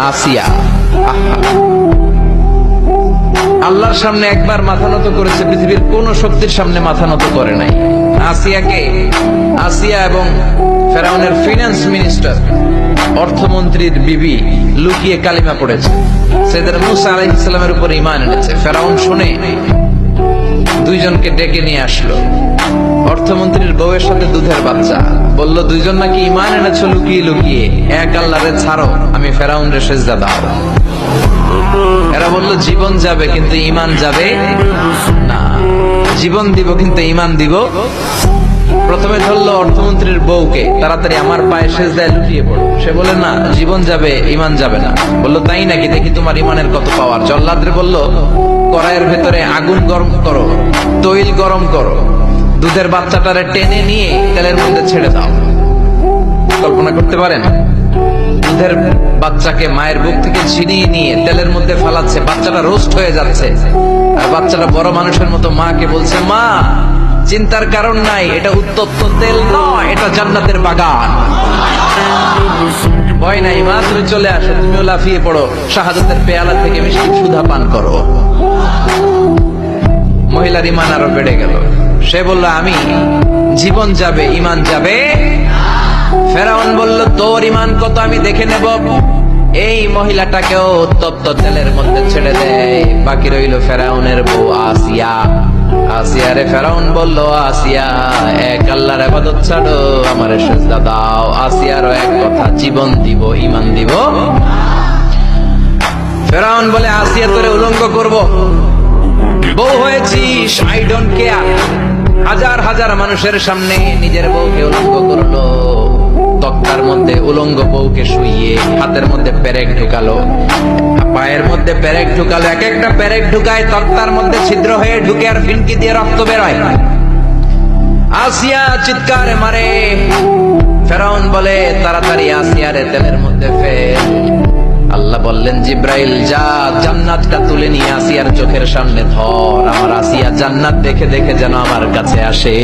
আসিয়া। আল্লাহর সামনে একবার মাথা নত করেছে, পৃথিবীর কোন শক্তির সামনে মাথা নত করে নাই। আসিয়া এবং ফেরাউনের ফিনান্স মিনিস্টার, অর্থমন্ত্রীর বিবি লুকিয়ে কালিমা পড়েছে, সাইয়েদনা মূসা আলাইহিস সালামের উপর ঈমান এনেছে। ফেরাউন শুনে দুইজনকে ডেকে নিয়ে আসলো। অর্থমন্ত্রীর বউয়ের সাথে দুধের বাচ্চা, বলল দুইজন নাকি ঈমান এনেছো লুকিয়ে লুকিয়ে, এক আল্লাহরে ছাড়ো, আমি ফেরাউনরে সেজদা দাও। এরা বলল জীবন যাবে কিন্তু ঈমান যাবে না, জীবন দিব কিন্তু ঈমান দিব। প্রথমে ধরলো অর্থমন্ত্রীর বউকে, তাড়াতাড়ি আমার পায়ে সেজদায় লুটিয়ে পড়ো। সে বলে না, জীবন যাবে ঈমান যাবে না। বললো তাই নাকি, দেখি তোমার ঈমানের কত পাওয়ার। জল্লাদরে বলল কড়াইয়ের ভেতরে আগুন গরম করো, তৈল গরম করো, দুধের বাচ্চাটারে টেনে নিয়ে তেলের মধ্যে ছেড়ে দাও। কল্পনা করতে পারেন? দুধের বাচ্চাকে মায়ের বুক থেকে ছিনিয়ে নিয়ে তেলের মধ্যে ফালাচ্ছে, বাচ্চাটা রোস্ট হয়ে যাচ্ছে, আর বাচ্চাটা বড় মানুষের মতো মাকে বলছে, মা চিন্তার কারণ নাই, এটা উত্তপ্ত তেল নয়, এটা জান্নাতের বাগান। ভয় নাই মা, তুমি চলে আসো, তুমিও লাফিয়ে পড়ো, শাহাদাতের পেয়ালা থেকে মিষ্টি সুধা পান করো। মহিলার ঈমান আরো বেড়ে গেল। সে বলল আমি জীবন যাবে ঈমান যাবে। ফেরাউন বলল তোর ঈমান কত আমি দেখে নেব। এই মহিলাটাকেও উত্তপ্ত তেলের মধ্যে ছেড়ে দেয়। বাকি রইল ফেরাউনের বউ আসিয়া। আসিয়ারে ফেরাউন বলল, আসিয়া এক আল্লাহর ইবাদত ছাড়ো, আমারে সেজদা দাও। আসিয়ারও এক কথা, জীবন দিব ঈমান দিব। ফেরাউন বলে আসিয়া তোরে উলঙ্গ করব, বউ হয়েছিস, আই ডোন্ট কেয়ার। হাজার হাজার মানুষের সামনে নিজের বউকে উলঙ্গ করলো। তক্তার মধ্যে উলঙ্গ বউকে শুইয়ে হাতের মধ্যে পেরেক ঢুকালো, পায়ের মধ্যে পেরেক ঢুকালো। এক একটা পেরেক ঢুকায় তক্তার মধ্যে ছিদ্র হয়ে ঢুকে আর ফিনকি দিয়ে রক্ত বেরোয়। আসিয়া চিৎকারে মারে। ফেরাউন বলে তাড়াতাড়ি আসিয়ারে তেলের মধ্যে ফেল। আল্লাহ বললেন জিব্রাইল যা, জান্নাতটা তুলে নিয়ে আসিয়ার চোখের সামনে ধর। আমার আসিয়া জান্নাত দেখে দেখে যেন আমার কাছে আসে।